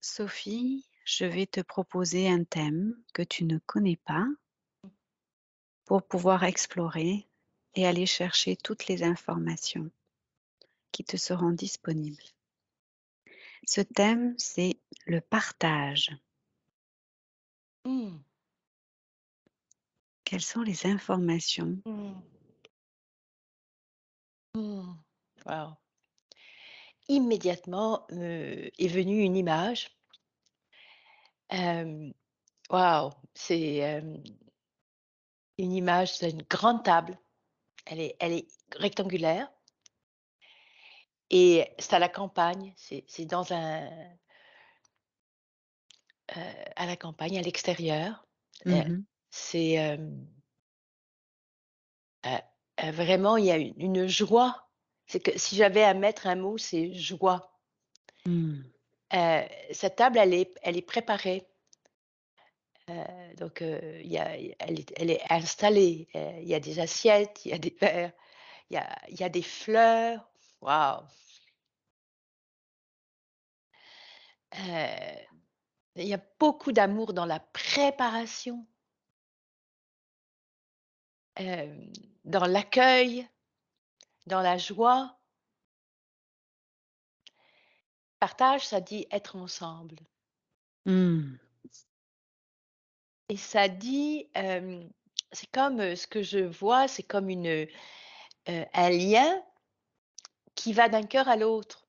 Sophie, je vais te proposer un thème que tu ne connais pas pour pouvoir explorer et aller chercher toutes les informations qui te seront disponibles. Ce thème, c'est le partage. Mmh. Quelles sont les informations? Mmh. Mmh. Waouh! Immédiatement, est venue une image. Hem, Waouh! C'est, une image, c'est une grande table. Elle est rectangulaire et c'est à la campagne. C'est dans à la campagne, à l'extérieur. Heu, Mmh. c'est, heu vraiment, il y a une joie. C'est que si j'avais à mettre un mot, c'est joie. Mmh. Cette table, elle est préparée. Donc, elle est installée, il y a des assiettes, il y a des verres, il y a des fleurs. Waouh! Heu, il y a beaucoup d'amour dans la préparation, hem, dans l'accueil, dans la joie. Partage, ça dit être ensemble Mmh. et ça dit, c'est comme, ce que je vois, c'est comme un lien qui va d'un cœur à l'autre.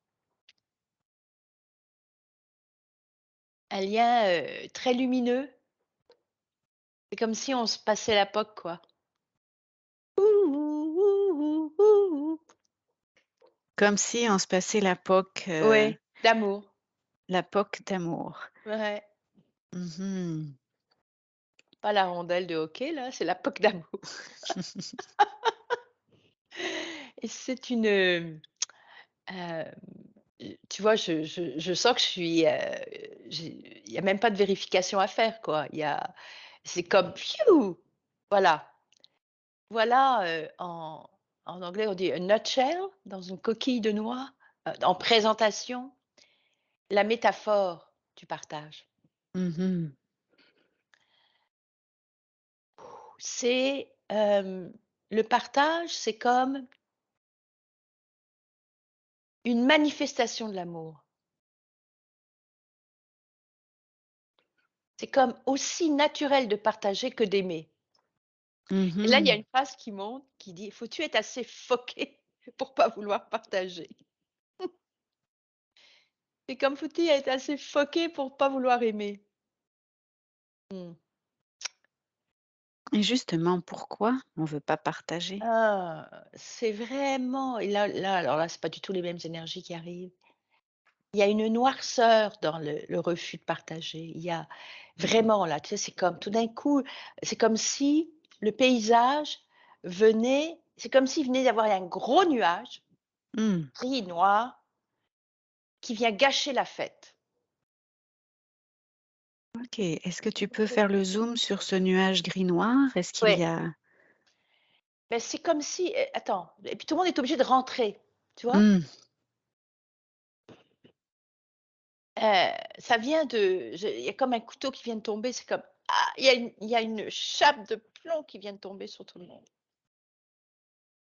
Un lien, très lumineux. C'est comme si on se passait la POC, quoi. Ouh, ouh, ouh, ouh, ouh. Comme si on se passait la POC, Ouais, d'amour. la POC d'amour. Ouais, Mmh. pas la rondelle de hockey là, c'est la POC d'amour et c'est tu vois, je sens que je suis, il y a même pas de vérification à faire, quoi. C'est comme fiou! Voilà. Voilà, en anglais on dit a nutshell, dans une coquille de noix, en présentation, la métaphore du partage. Mmh. C'est, le partage, c'est comme une manifestation de l'amour. C'est comme aussi naturel de partager que d'aimer. Et là, il y a Mmh. une phrase qui monte, qui dit: «Faut-tu être assez foqué pour pas vouloir partager?» C'est comme faut-il être assez foqué pour pas vouloir aimer. Mmh. Et justement, pourquoi on veut pas partager? Ah, c'est vraiment et là, alors là, c'est pas du tout les mêmes énergies qui arrivent. Il y a une noirceur dans le refus de partager. Il y a vraiment là, tu sais, c'est comme tout d'un coup, c'est comme si le paysage c'est comme s'il venait d'avoir un gros nuage, Mmh. gris, noir, qui vient gâcher la fête. OK. Est-ce que tu peux faire le zoom sur ce nuage gris-noir? Est-ce qu'il y Ouais, a mais c'est comme si attends, et puis tout le monde est obligé de rentrer, tu vois? mmh, Ça vient de je il y a comme un couteau qui vient de tomber, c'est comme, ah, il y a une chape de plomb qui vient de tomber sur tout le monde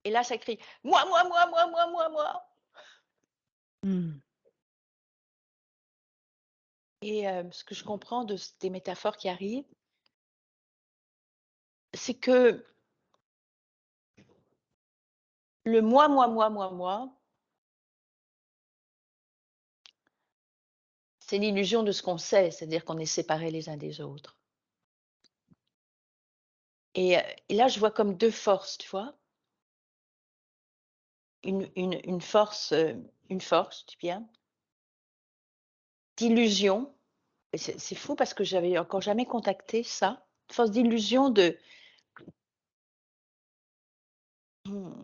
et là ça crie: «Moi, moi, moi, moi, moi, moi, moi» mmh, et ce que je comprends des métaphores qui arrivent, c'est que le moi, moi, moi, moi, moi, c'est l'illusion de ce qu'on sait, c'est-à-dire qu'on est séparés les uns des autres et là je vois comme 2 forces, tu vois? Une force, dis bien, d'illusion et c'est fou parce que j'avais encore jamais contacté ça, une force d'illusion de mmh,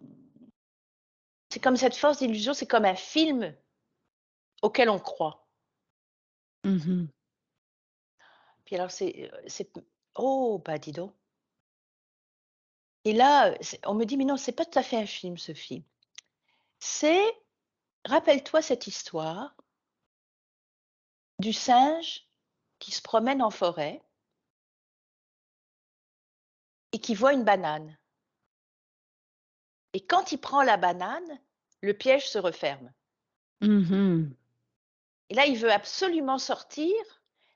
c'est comme cette force d'illusion, c'est comme un film auquel on croit. mmh. Puis alors c'est oh, bah, dis donc et là, on me dit: «Mais non, c'est pas tout à fait un film, ce film. C'est rappelle-toi cette histoire du singe qui se promène en forêt et qui voit une banane. Et quand il prend la banane, le piège se referme. Mmh. Et là, il veut absolument sortir,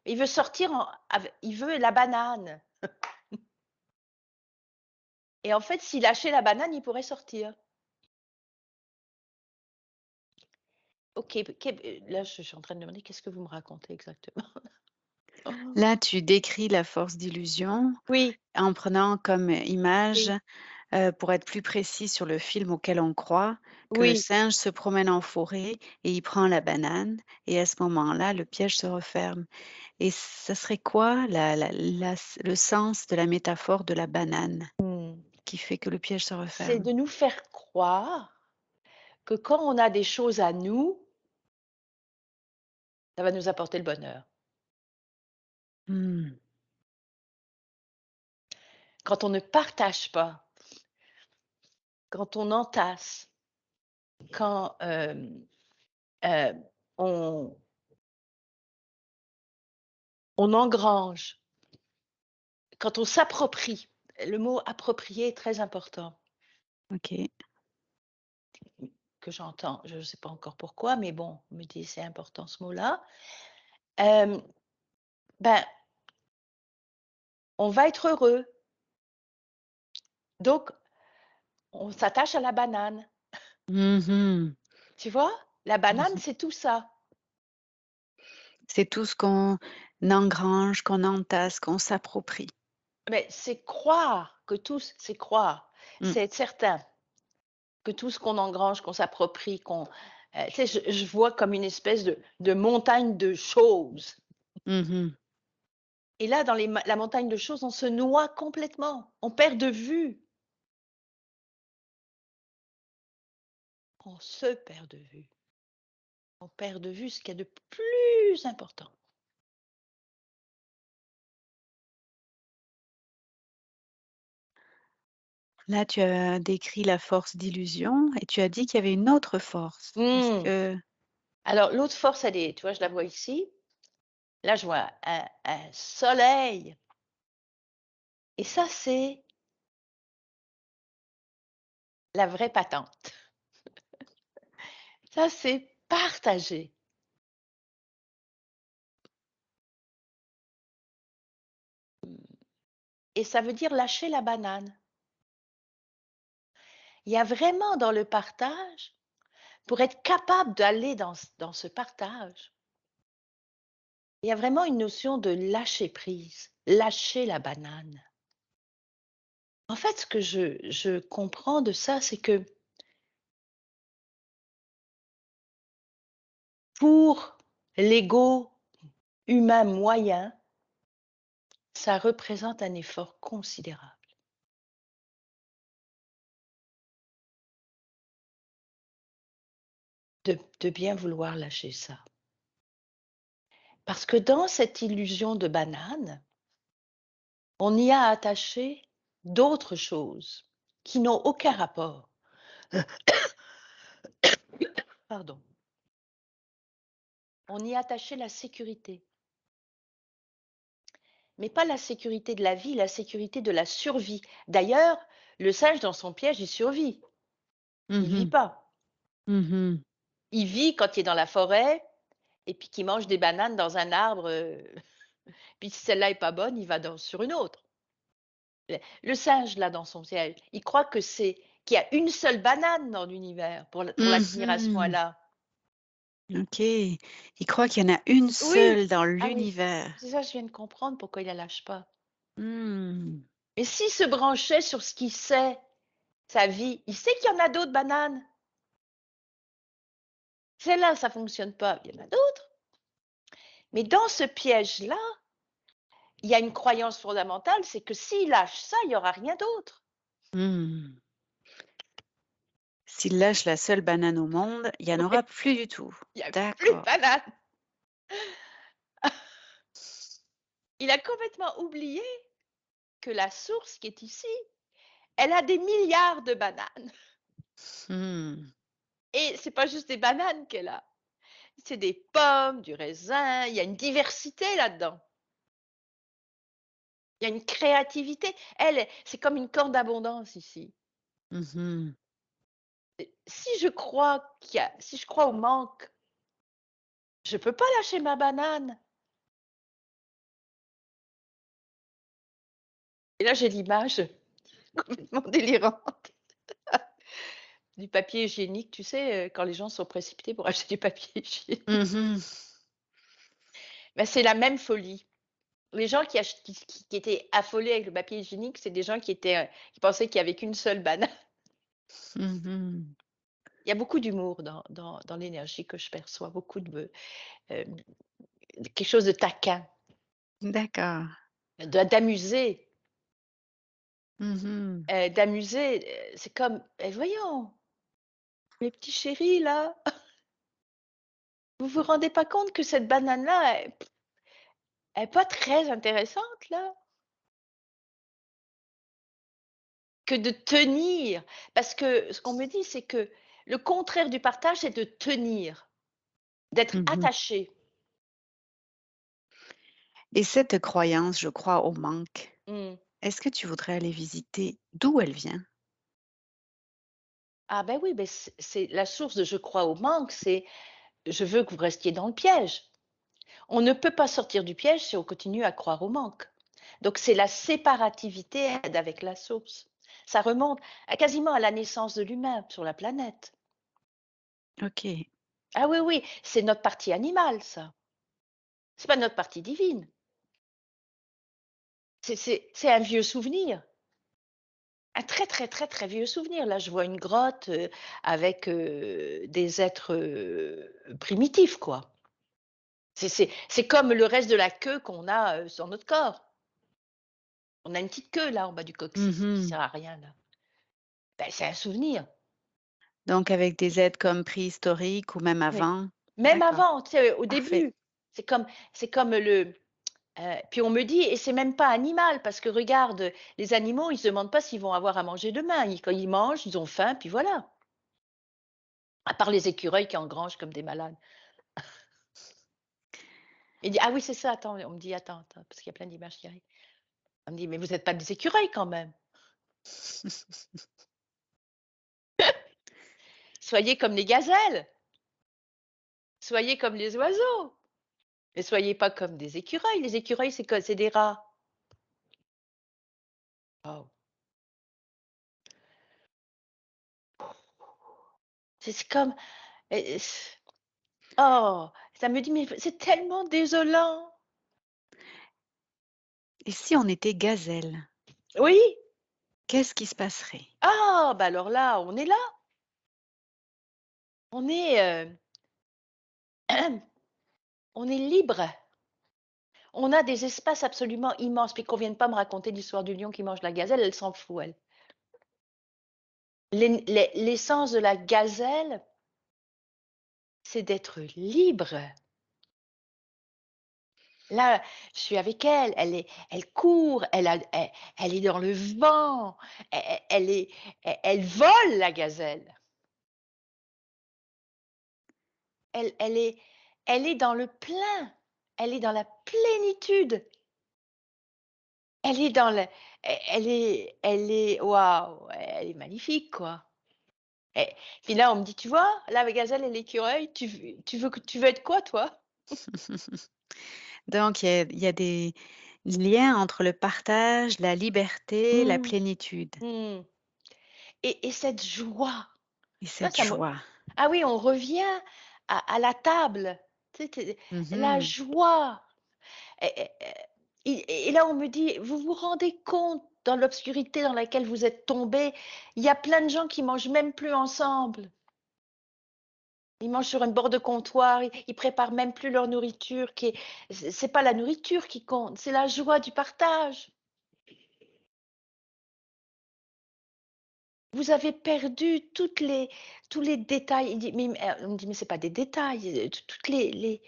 mais il veut sortir il veut la banane. Et en fait, s'il lâchait la banane, il pourrait sortir. OK, là, je suis en train de me demander qu'est-ce que vous me racontez exactement? Là, tu décris la force d'illusion Oui, en prenant comme image, oui, pour être plus précis sur le film auquel on croit, que le oui. singe se promène en forêt et il prend la banane et à ce moment-là, le piège se referme et ça serait quoi le sens de la métaphore de la banane Mmh. qui fait que le piège se C'est referme? de nous faire croire que quand on a des choses à nous, ça va nous apporter le bonheur. Mmh. Quand on ne partage pas, quand on entasse, quand, on engrange, quand on s'approprie. Le mot approprier est très important OK. que j'entends. Je ne sais pas encore pourquoi, mais bon, on me dit: «C'est important ce mot-là». Hem, ben, on va être heureux, donc on s'attache à la banane, Mmh. tu vois? La banane, Mmh. c'est tout ça. C'est tout ce qu'on engrange, qu'on entasse, qu'on s'approprie. Mais c'est croire que c'est croire, Mmh. c'est être certain que tout ce qu'on engrange, qu'on s'approprie, tu sais, je vois comme une espèce de montagne de choses Mmh. et là, dans la montagne de choses, on se noie complètement, on perd de vue, on se perd de vue, on perd de vue ce qu'il y a de plus important. Là, tu as décrit la force d'illusion et tu as dit qu'il y avait une autre force. Est-ce Mmh. que Alors l'autre force, elle est tu vois, je la vois ici, là, je vois un soleil et ça, c'est la vraie patente. Ça, c'est partager. Et ça veut dire lâcher la banane. Il y a vraiment dans le partage, pour être capable d'aller dans ce partage, il y a vraiment une notion de lâcher prise, lâcher la banane. En fait, ce que je comprends de ça, c'est que pour l'ego humain moyen, ça représente un effort considérable de bien vouloir lâcher ça. Parce que dans cette illusion de banane, on y a attaché d'autres choses qui n'ont aucun rapport. Pardon. On y a attaché la sécurité, mais pas la sécurité de la vie, la sécurité de la survie. D'ailleurs, le singe dans son piège, il survit, il vit mmh pas. mh. Il vit quand il est dans la forêt et puis qu'il mange des bananes dans un arbre, puis si celle-là est pas bonne, il va sur une autre. Le singe là dans son piège, il croit qu'il y a une seule banane dans l'univers pour la tenir à ce Mmh. point-là. OK. Il croit qu'il y en a une Oui! seule dans Ah oui, l'univers. c'est ça, je viens de comprendre pourquoi il la lâche pas. Mmh. Mais s'il se branchait sur ce qu'il sait, sa vie, il sait qu'il y en a d'autres bananes. Celle-là, ça fonctionne pas, il y en a d'autres. Mais dans ce piège-là, il y a une croyance fondamentale, c'est que s'il lâche ça, il y aura rien d'autre. Mmh. S'il lâche la seule banane au monde, il y en Oui, aura plus du tout. il y a plus de D'accord. bananes. Il a complètement oublié que la source qui est ici, elle a des milliards de bananes Mmh. et c'est pas juste des bananes qu'elle a. C'est des pommes, du raisin, il y a une diversité là-dedans. Il y a une créativité. Elle, c'est comme une corde d'abondance ici. Mmh. Si je crois au manque, je peux pas lâcher ma banane. Et là, j'ai l'image complètement délirante du papier hygiénique, tu sais, quand les gens sont précipités pour acheter du papier hygiénique. Mmh. Ben, c'est la même folie. Les gens qui étaient affolés avec le papier hygiénique, c'est des gens qui pensaient qu'il y avait qu'une seule banane. Mmh. Il y a beaucoup d'humour dans l'énergie que je perçois, beaucoup hem, quelque chose de taquin, D'accord. d'amusé, Mmh. c'est comme: «Eh voyons, mes petits chéris là, vous vous rendez pas compte que cette banane-là, elle est pas très intéressante là? Que de tenir». Parce que ce qu'on me dit, c'est que le contraire du partage, c'est de tenir, d'être Mmh. attaché. Et cette croyance, je crois au manque, Mmh. est-ce que tu voudrais aller visiter d'où elle vient? Ah ben oui, c'est la source de «je crois au manque», c'est: «Je veux que vous restiez dans le piège». On ne peut pas sortir du piège si on continue à croire au manque. Donc c'est la séparativité d'avec la source. Ça remonte à quasiment à la naissance de l'humain sur la planète. OK. Ah oui, oui, c'est notre partie animale ça. C'est pas notre partie divine. C'est un vieux souvenir, un très, très, très, très vieux souvenir. Là, je vois une grotte, avec, des êtres, primitifs quoi. C'est comme le reste de la queue qu'on a, sur notre corps. On a une petite queue là en bas du coccyx qui Mmh. sert à rien là. Ben, c'est un souvenir. Donc avec des êtres comme préhistoriques ou même Oui. avant? Même D'accord, avant, tu sais, au parfait. début, c'est comme puis on me dit: «Et c'est même pas animal parce que regarde, les animaux, ils se demandent pas s'ils vont avoir à manger demain. Quand ils mangent, ils ont faim, puis voilà». À part les écureuils qui engrangent comme des malades. Il dit: «Ah oui, c'est ça, attends», on me dit: «Attends, attends», parce qu'il y a plein d'images qui arrivent. On me dit: «Mais vous êtes pas des écureuils quand même? Soyez comme les gazelles, soyez comme les oiseaux, mais soyez pas comme des écureuils». Les écureuils, c'est quoi? C'est des rats. Waouh! C'est comme, et oh! Ça me dit: «Mais c'est tellement désolant». Et si on était gazelle, Oui! qu'est-ce qui se passerait? Ah! Bah, alors là, on est là. On est, on est libre. On a des espaces absolument immenses, puis qu'on vienne pas me raconter l'histoire du lion qui mange la gazelle, elle s'en fout elle. L'essence de la gazelle, c'est d'être libre. Là, je suis avec elle, elle court, elle est dans le vent, elle vole la gazelle. Elle elle est elle est dans le plein, elle est dans la plénitude, elle est dans le elle est waouh, elle est magnifique quoi. Et puis là, on me dit: «Tu vois, la gazelle et l'écureuil, tu veux être quoi toi?» Donc il y a des liens entre le partage, la liberté, la Mmh, plénitude mmh, et cette joie, et ça cette ça me joie. ah oui, on revient à la table, tu sais, la Mmh. joie et là, on me dit: «Vous vous rendez compte dans l'obscurité dans laquelle vous êtes tombés, il y a plein de gens qui mangent même plus ensemble. Ils mangent sur un bord de comptoir, ils préparent même plus leur nourriture qui est c'est pas la nourriture qui compte, c'est la joie du partage. Vous avez perdu tous les détails». Il dit mais on me dit: «Mais c'est pas des détails, toutes les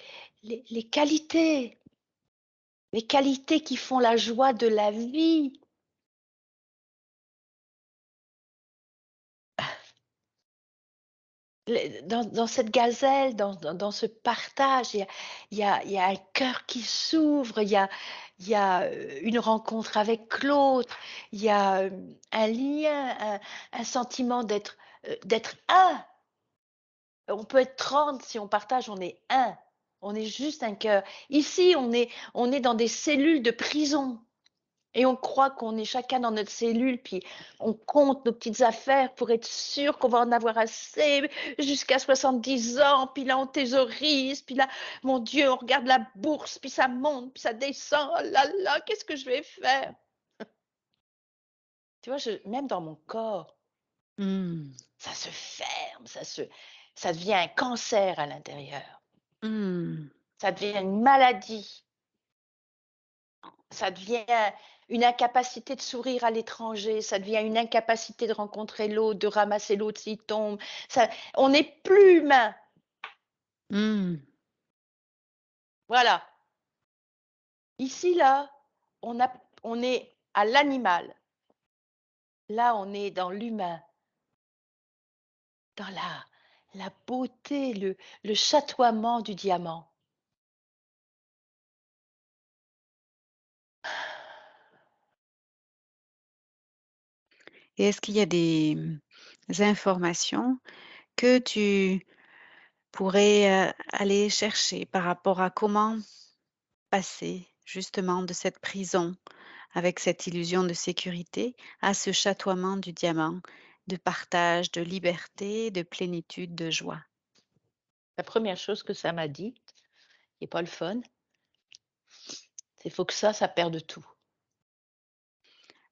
qualités qui font la joie de la vie». dans cette gazelle, dans ce partage, il y a un cœur qui s'ouvre, il y a une rencontre avec l'autre, il y a, un lien, un sentiment d'être un. On peut être 30 si on partage, on est un. On est juste un cœur. Ici, on est dans des cellules de prison. Et on croit qu'on est chacun dans notre cellule, puis on compte nos petites affaires pour être sûr qu'on va en avoir assez jusqu'à 70 ans, puis là on thésaurise, puis là, mon Dieu, on regarde la bourse, puis ça monte, puis ça descend, oh là là, qu'est-ce que je vais faire? Tu vois, même dans mon corps, Mmh. ça se ferme, ça devient un cancer à l'intérieur, Mmh. ça devient une maladie. Ça devient une incapacité de sourire à l'étranger, ça devient une incapacité de rencontrer l'autre, de ramasser l'autre s'il tombe. Ça On n'est plus humain, Mmh. voilà. Ici, là, on est à l'animal. Là, on est dans l'humain, dans la beauté, le chatoiement du diamant. Et est-ce qu'il y a des, informations que tu pourrais, aller chercher par rapport à comment passer justement de cette prison avec cette illusion de sécurité à ce chatoiement du diamant, de partage, de liberté, de plénitude, de joie? La première chose que ça m'a dit, qui est pas le fun, c'est: «Faut que ça perde tout».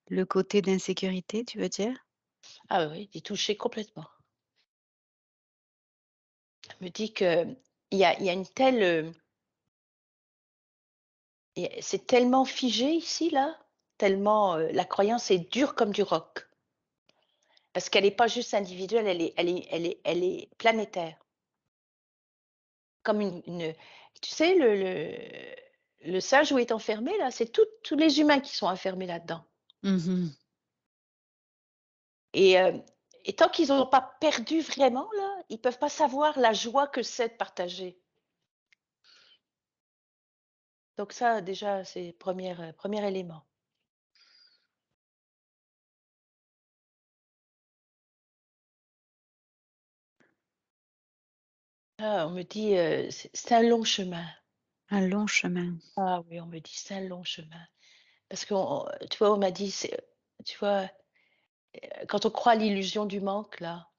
Le côté d'insécurité, tu veux dire? Ah oui, d'y toucher complètement. Me dit que il y a une telle, et c'est tellement figé ici, là, tellement, la croyance est dure comme du roc. Parce qu'elle est pas juste individuelle, elle est planétaire. Comme tu sais le singe où est enfermé là, c'est tous les humains qui sont enfermés là-dedans. Mmh. Et et tant qu'ils n'ont pas perdu vraiment là, ils peuvent pas savoir la joie que c'est de partager. Donc ça déjà, c'est premier élément. Ah, on me dit, c'est un long chemin. Un long chemin. Ah oui, on me dit: «C'est un long chemin». Parce qu'on tu vois, on m'a dit tu vois, quand on croit à l'illusion du manque là,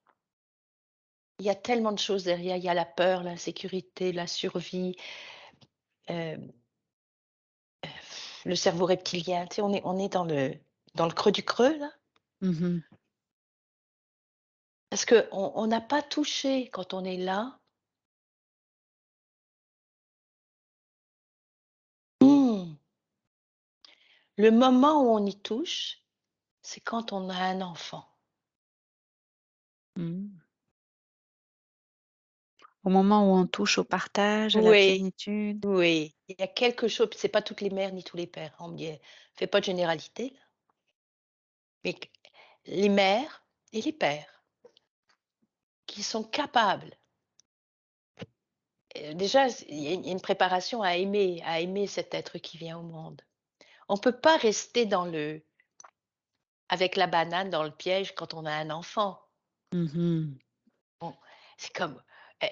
il y a tellement de choses derrière. Il y a la peur, l'insécurité, la survie, hem, le cerveau reptilien. Tu sais, on est dans le creux du creux là. Mmh. Parce qu'on n'a pas touché quand on est là. Mmh, le moment où on y touche, c'est quand on a un enfant. Mmh. Au moment où on touche au partage, à la Oui, plénitude. oui, il y a quelque chose, puis c'est pas toutes les mères ni tous les pères, on me dit: «Fais pas de généralité là». Mais q Les mères et les pères qui sont capables, déjà il y a une préparation à aimer cet être qui vient au monde. On peut pas rester avec la banane dans le piège quand on a un enfant. Mmh. On C'est comme, eh,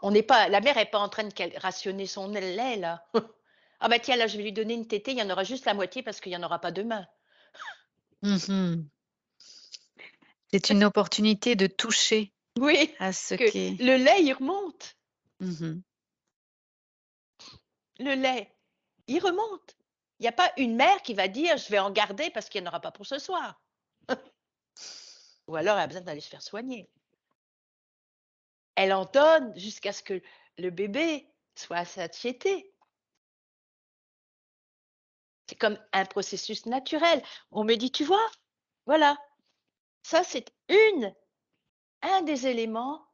on n'est pas la mère est pas en train de rationner son lait là. «Ah bah tiens là je vais lui donner une tétée, il y en aura juste la moitié parce qu'il y en aura pas demain». Mmh. C'est une opportunité de toucher Oui, à ce parce que qu'est. le lait il remonte, Mmh. le lait, il remonte. Il y a pas une mère qui va dire: «Je vais en garder parce qu'il y en aura pas pour ce soir». Ou alors elle a besoin d'aller se faire soigner. Elle en donne jusqu'à ce que le bébé soit à satiété. C'est comme un processus naturel. On me dit: «Tu vois? Voilà, ça c'est un des éléments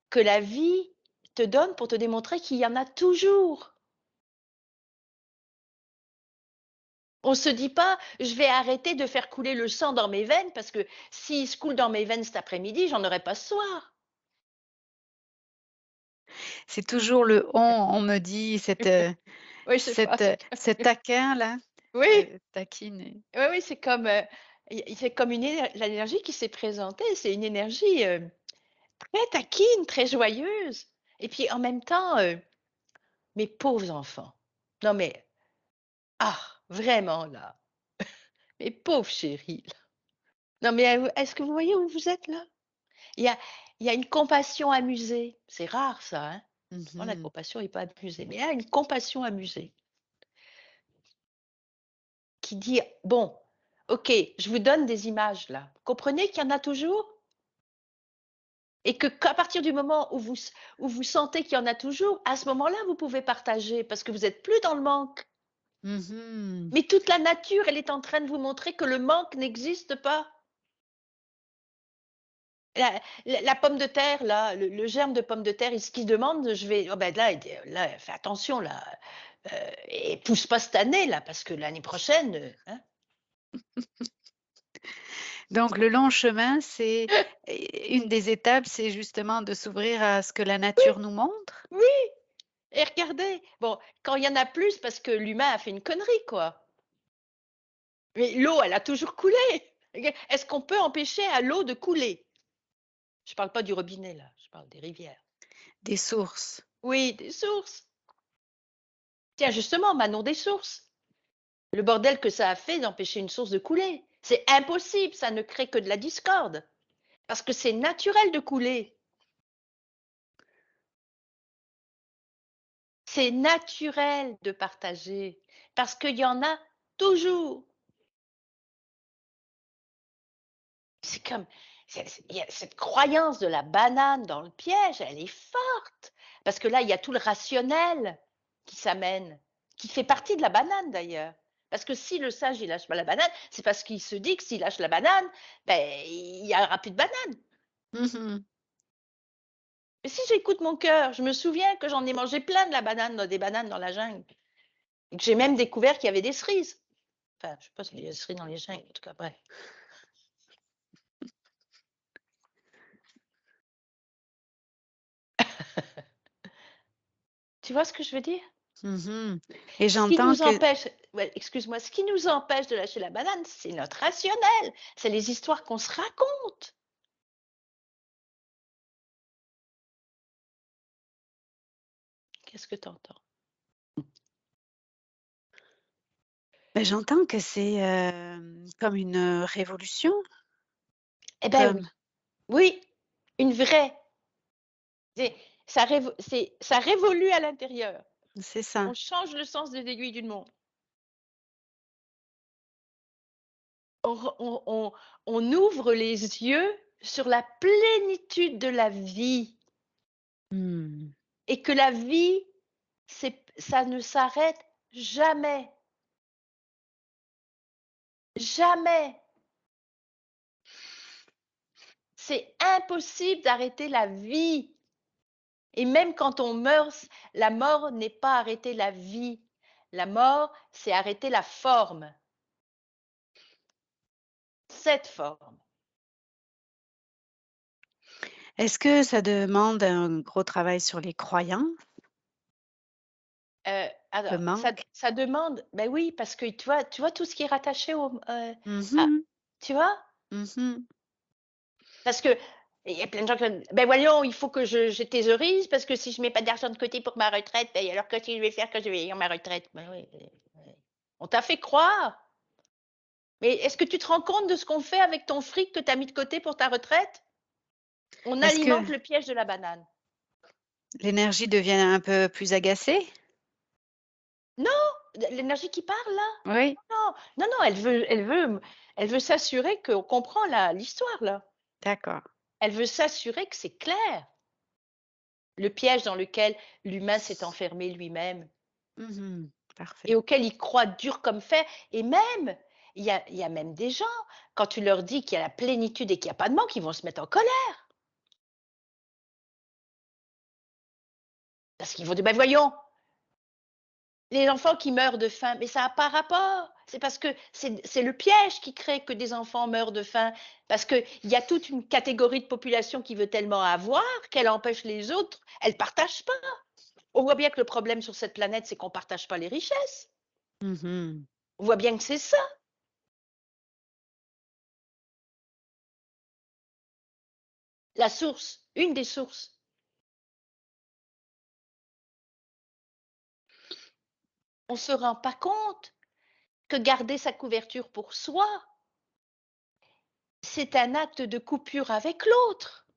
que la vie te donne pour te démontrer qu'il y en a toujours». On se dit pas: «Je vais arrêter de faire couler le sang dans mes veines parce que s'il se coule dans mes veines cet après-midi, j'en aurai pas ce soir». C'est toujours le on me dit Oui, je sais pas, c'est que ce taquin-là, oui, taquine et oui, oui, c'est comme, c'est comme une l'énergie qui s'est présentée, c'est une énergie, très taquine, très joyeuse et puis en même temps, mes pauvres enfants. Non mais, ah, vraiment là, mes pauvres chéris là. Non mais, est-ce que vous voyez où vous êtes là? Il y a il y a une compassion amusée. C'est rare ça, hein? Moi la mmh. compassion est pas amusée, mais il y a une compassion amusée qui dit: «Bon, OK, je vous donne des images là. Vous comprenez qu'il y en a toujours? Et que qu'à partir du moment où vous sentez qu'il y en a toujours, à ce moment-là, vous pouvez partager parce que vous êtes plus dans le manque. Mmh. Mais toute la nature, elle est en train de vous montrer que le manque n'existe pas. La pomme de terre là, le germe de pomme de terre, ce qu'il demande, je vais oh ben là, fais attention là, et pousse pas cette année là, parce que l'année prochaine, hein. Donc le long chemin, c'est une des étapes, c'est justement de s'ouvrir à ce que la Oui, nature nous montre? oui et regardez, bon, quand il y en a plus parce que l'humain a fait une connerie quoi. Mais l'eau, elle a toujours coulé. Est-ce qu'on peut empêcher à l'eau de couler? Je parle pas du robinet là, je parle des rivières. Des sources. Oui, des sources. Tiens, justement, Manon des sources. Le bordel que ça a fait d'empêcher une source de couler. C'est impossible, ça ne crée que de la discorde. Parce que c'est naturel de couler. C'est naturel de partager. Parce qu'il y en a toujours. C'est comme, il y a cette croyance de la banane dans le piège, elle est forte. Parce que là, il y a tout le rationnel qui s'amène, qui fait partie de la banane d'ailleurs. Parce que si le sage, il lâche pas la banane, c'est parce qu'il se dit que s'il lâche la banane, ben, il n'y aura plus de banane. Mmh. Mais si j'écoute mon cœur, je me souviens que j'en ai mangé plein de la banane, des bananes dans la jungle. Et que j'ai même découvert qu'il y avait des cerises. Enfin, je sais pas s'il y a des cerises dans les jungles, en tout cas, bref. Tu vois ce que je veux dire? Mmh. Et Ce qui j'entends nous que empêche, ouais, excuse-moi, ce qui nous empêche de lâcher la banane, c'est notre rationnel, c'est les histoires qu'on se raconte. Qu'est-ce que tu entends? j'entends que c'est, comme une, révolution, Eh ben comme oui, oui, une vraie. C'est ça révolue à l'intérieur. c'est ça. On change le sens des aiguilles d'une montre. On ouvre les yeux sur la plénitude de la vie Mmh. et que la vie, ça ne s'arrête jamais, jamais. C'est impossible d'arrêter la vie et même quand on meurt, la mort n'est pas arrêter la vie. La mort, c'est arrêter la forme, cette forme. Est-ce que ça demande un gros travail sur les croyances, le Alors manque? ça demande ben oui, parce que tu vois tout ce qui est rattaché Mmh à mh. tu vois? Mmh. Parce que il y a plein de gens qui «Ben voyons, il faut que je thésaurise parce que si je mets pas d'argent de côté pour ma retraite, ben alors qu'est-ce que je vais faire quand je vais avoir ma retraite?» Ben oui, ouais. On t'a fait croire. Mais est-ce que tu te rends compte de ce qu'on fait avec ton fric que tu as mis de côté pour ta retraite? On Est-ce que alimente le piège de la banane. l'énergie devient un peu plus agacée? Non! L'énergie qui parle là? Oui, Non, non, non, elle veut s'assurer qu'on comprend la l'histoire là. d'accord. Elle veut s'assurer que c'est clair, le piège dans lequel l'humain s'est enfermé lui-même. Mmh. Parfait. Et auquel ils croient dur comme fer et même, il y a même des gens, quand tu leur dis qu'il y a la plénitude et qu'il y a pas de manque, ils vont se mettre en colère. Parce qu'ils vont dire: «Ben voyons, les enfants qui meurent de faim, mais ça n'a pas rapport. C'est parce que c'est le piège qui crée que des enfants meurent de faim. Parce qu'il y a toute une catégorie de population qui veut tellement avoir qu'elle empêche les autres, elle ne partage pas. On voit bien que le problème sur cette planète, c'est qu'on ne partage pas les richesses. Mmh. On voit bien que c'est ça. La source, une des sources. On ne se rend pas compte que garder sa couverture pour soi, c'est un acte de coupure avec l'autre.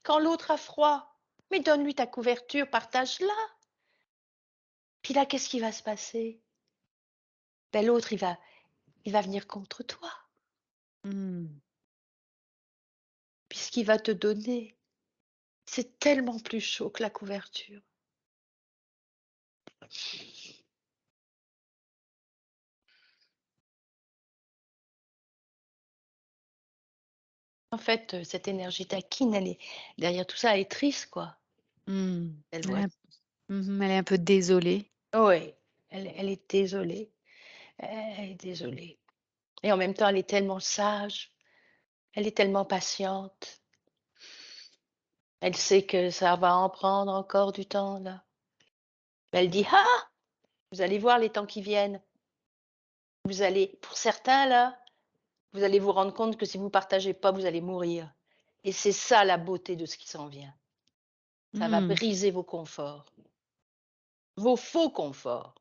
Quand l'autre a froid, mais donne-lui ta couverture, partage-la. Puis là, qu'est-ce qui va se passer? Ben, l'autre, il va venir contre toi, Mmh. puisqu'il va te donner. C'est tellement plus chaud que la couverture. En fait, cette énergie taquine, elle est derrière tout ça, elle est triste, quoi. Mmh. Elle Elle est voit. un elle est un peu désolée. Oui, elle est désolée. Elle est désolée. Et en même temps, elle est tellement sage, elle est tellement patiente. Elle sait que ça va en prendre encore du temps, là. Elle dit: «Ah! Vous allez voir les temps qui viennent. Vous allez pour certains, là, vous allez vous rendre compte que si vous partagez pas, vous allez mourir et c'est ça la beauté de ce qui s'en vient. Ça va Mmh. briser vos conforts, vos faux conforts».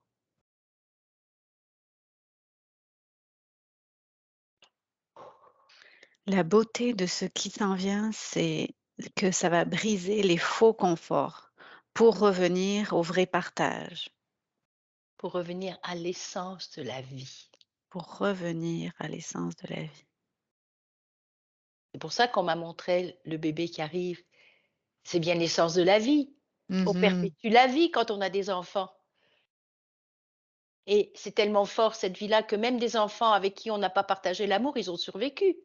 La beauté de ce qui s'en vient, c'est que ça va briser les faux conforts pour revenir au vrai partage, Pour revenir à l'essence de la vie. pour revenir à l'essence de la vie. C'est pour ça qu'on m'a montré le bébé qui arrive. C'est bien l'essence de la vie. On Mmh. perpétue la vie quand on a des enfants et c'est tellement fort cette vie-là que même des enfants avec qui on n'a pas partagé l'amour, ils ont survécu.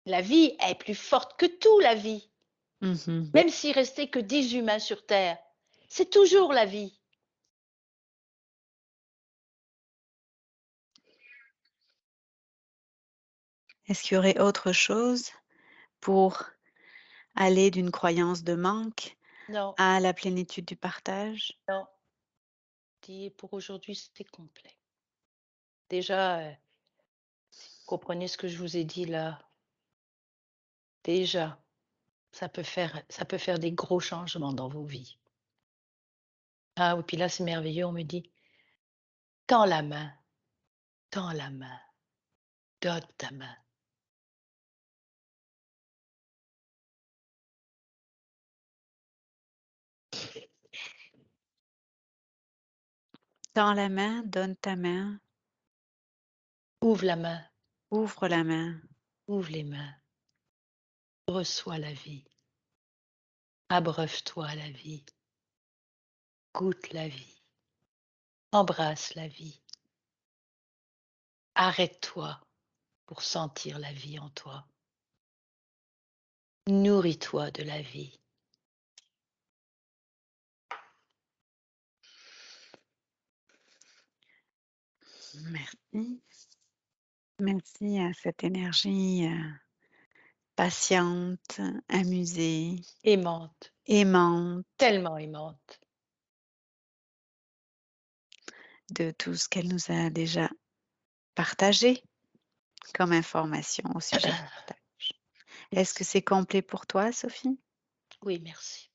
La vie est plus forte que tout, la vie. Mmh. Même s'il restait que 10 humains sur terre, c'est toujours la vie. Est-ce qu'il y aurait autre chose pour aller d'une croyance de manque Non, à la plénitude du partage? non, dis pour aujourd'hui, c'est complet. Déjà, si vous comprenez ce que je vous ai dit là, déjà, ça peut faire des gros changements dans vos vies. Ah oui, puis là, c'est merveilleux, on me dit: «Tends la main, tends la main, donne ta main». Tends la main, donne ta main, Ouvre la main, ouvre la main. ouvre les mains, reçois la vie, abreuve-toi la vie, goûte la vie, embrasse la vie, arrête-toi pour sentir la vie en toi, nourris-toi de la vie. Merci. Merci à cette énergie, patiente, amusée, Aimante, aimante tellement aimante. de tout ce qu'elle nous a déjà partagé comme information au sujet du partage. Est-ce que Merci. c'est complet pour toi, Sophie? Oui, merci.